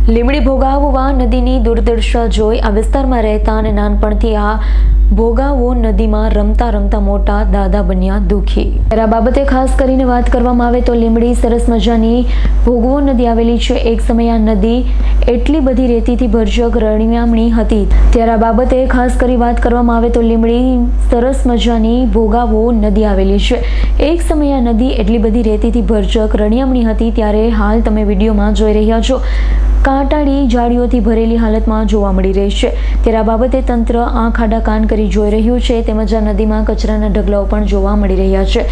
લીમડી ભોગાવવા નદીની દુર્દશા જોઈ આ વિસ્તારમાં રહેતા અને નાનપણથી આ ભોગાવો નદીમાં રમતા રમતા મોટા દાદા બન્યા દુઃખી। આ બાબતે ખાસ કરીને વાત કરવામાં આવે તો લીમડી સરસ મજાની ભોગવો નદી આવેલી છે। એક સમયે આ નદી એટલી બધી રેતીથી ભરચક રણિયામણી હતી। ત્યારે આ બાબતે ખાસ કરી વાત કરવામાં આવે તો લીમડી સરસ મજાની ભોગાવો નદી આવેલી છે। એક સમયે આ નદી એટલી બધી રેતીથી ભરચક રણિયામણી હતી। ત્યારે હાલ તમે વિડીયોમાં જોઈ રહ્યા છો કાંટાળી ઝાડીઓથી ભરેલી હાલતમાં જોવા મળી રહી છે। ત્યારે આ બાબતે તંત્ર આંખ આડા કાન કરી જોઈ રહ્યું છે, તેમજ આ નદીમાં કચરાના ઢગલાઓ પણ જોવા મળી રહ્યા છે।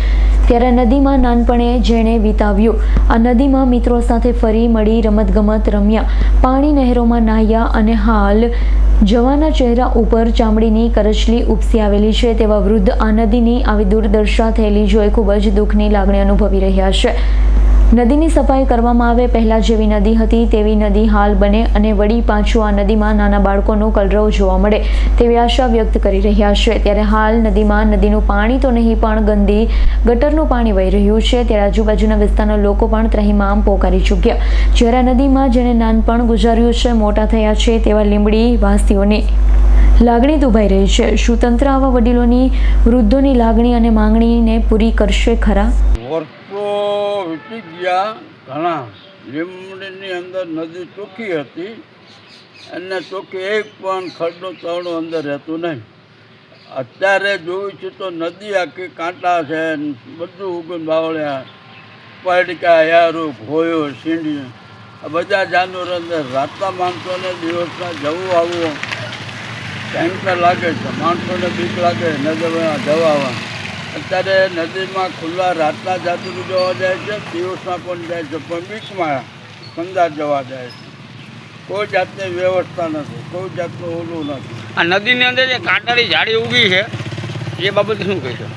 ત્યારે નદીમાં નાનપણે જેણે વિતાવ્યું, આ નદીમાં મિત્રો સાથે ફરી મળી રમતગમત રમ્યા, પાણી નહેરોમાં નાહ્યા અને હાલ જવાના ચહેરા ઉપર ચામડીની કરચલી ઉપસી આવેલી છે તેવા વૃદ્ધ આ નદીની આવી દુર્દશા થયેલી જોઈ ખૂબ જ દુઃખની લાગણી અનુભવી રહ્યા છે। નદીની સફાઈ કરવામાં આવે, પહેલાં જેવી નદી હતી તેવી નદી હાલ બને અને વળી પાછું આ નદીમાં નાના બાળકોનો કલરવ જોવા મળે તેવી આશા વ્યક્ત કરી રહ્યા છે। ત્યારે હાલ નદીમાં નદીનું પાણી તો નહીં પણ ગંદી ગટરનું પાણી વહી રહ્યું છે। ત્યારે આજુબાજુના વિસ્તારના લોકો પણ ત્રહીમામ પોકારી ચૂક્યા। જ્યારે નદીમાં જેણે નાનપણ ગુજાર્યું છે, મોટા થયા છે તેવા લીમડી વાસીઓની લાગણી દુભાઈ રહી છે। શું તંત્ર આવા વડીલોની, વૃદ્ધોની લાગણી અને માંગણીને પૂરી કરશે ખરા? વર્ષો વીતી ગયા ઘણા। લીમડીની અંદર નદી ચોખ્ખી હતી અને ચોખ્ખી એક પણ ખડનો તળનો અંદર રહેતું નહીં। અત્યારે જોયું છે તો નદી આખી કાંટા છે, બધું ઉગન બાવળ્યા, પડકા, યારું, ઘોયો, સીંડી, આ બધા જાનવરો અંદર રાતના માણસોને દિવસના જવું આવવું ટેન્શન લાગે છે। માણસોને બીક લાગે નદીમાં જવા। અત્યારે નદીમાં ખુલ્લા રાતના જાદુ જોવા જાય છે, દિવસમાં પણ જાય છે, પણ બીચમાં સંદાર જવા જાય છે। કોઈ જાતની વ્યવસ્થા નથી, કોઈ જાતનું ઓલું નથી। આ નદીની અંદર જે કાંટાળી ઝાડી ઉગી છે એ બાબતે શું કહેશો?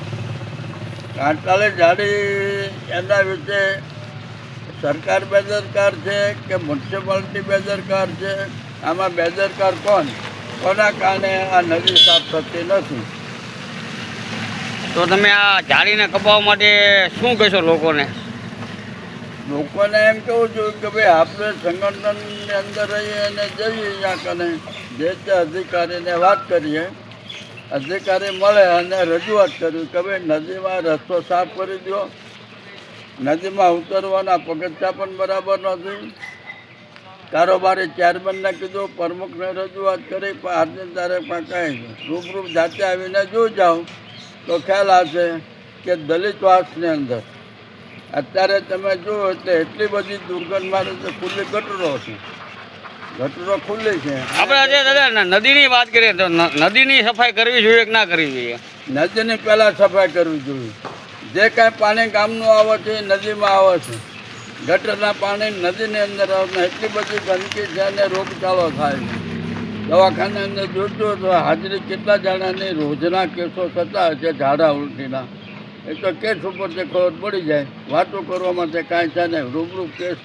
કાંટાળી ઝાડી એના વિશે સરકાર બેદરકાર છે કે મ્યુનિસિપાલિટી બેદરકાર છે? આમાં બેદરકાર કોણ? કોના કારણે આ નદી સાફ થતી નથી? તો તમે આ ઝાડીને કપાવવા માટે શું કહેશો લોકોને? લોકોને એમ કહેવું જોઈએ કે ભાઈ આપણે સંગઠનની અંદર રહીએ અને જઈએ અહીંયા કને જે તે અધિકારીને વાત કરીએ, અધિકારી મળે અને રજૂઆત કરવી કે ભાઈ નદીમાં રસ્તો સાફ કરી દો, નદીમાં ઉતરવાના પગથિયાં પણ બરાબર નથી। કારોબારી ચેરમેનને કીધું, પ્રમુખને રજૂઆત કરી, પણ આજની તારીખમાં કાંઈ રૂબરૂ જાતે આવીને જોઈ જાઓ તો ખ્યાલ આવશે કે દલિતવાસની અંદર અત્યારે તમે જુઓ એટલે એટલી બધી દુર્ગંધ મારે છે, ખુલ્લી ગટરો છે, ગટરો ખુલ્લી છે। આપણે આજે દાદા નદીની વાત કરીએ તો નદીની સફાઈ કરવી જોઈએ કે ના કરવી જોઈએ? નદીની પહેલાં સફાઈ કરવી જોઈએ। જે કાંઈ પાણી ગામનું આવે છે એ નદીમાં આવે છે। ગટરના પાણી નદીની અંદર આવે, એટલી બધી ગંદકી છે અને રોગચાળો થાય છે। દવાખાના અંદર જોજો તો હાજરી કેટલા જણાની રોજના કેસો થતા હશે ઝાડા ઉલટીના, એ તો કેસ ઉપરથી ખબર પડી જાય। વાતો કરવા માટે કાંઈ છે નહીં, રૂબરૂ કેસ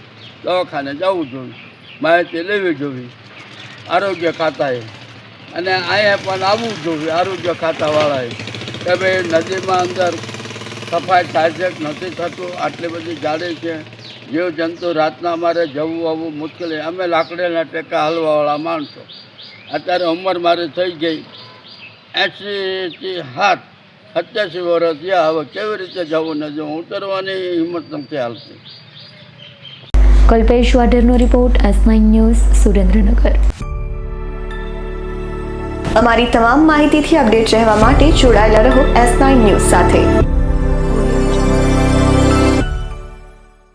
દવાખાને જવું જોઈએ, માહિતી લેવી જોઈએ આરોગ્ય ખાતાએ, અને અહીંયા પણ આવવું જોઈએ આરોગ્ય ખાતાવાળાએ કે ભાઈ નદીમાં અંદર સફાઈ થાય છે કે નથી થતું? આટલી બધી જાડી છે, જીવજંતુ રાતના અમારે જવું આવવું મુશ્કેલ। અમે લાકડીના ટેકા હલવાવાળા માણસો, અત્યારે ઉંમર મારી થઈ ગઈ 80થી 87 વર્ષ થયા, હવે કેવી રીતે જવું નથી? ઉતરવાની હિંમત નથી હાલતી। કલ્પેશ વાઢેરનો રિપોર્ટ, S9 ન્યૂઝ, સુરેન્દ્રનગર। અમારી તમામ માહિતીથી અપડેટ રહેવા માટે જોડાયેલા રહો S9 ન્યૂઝ સાથે।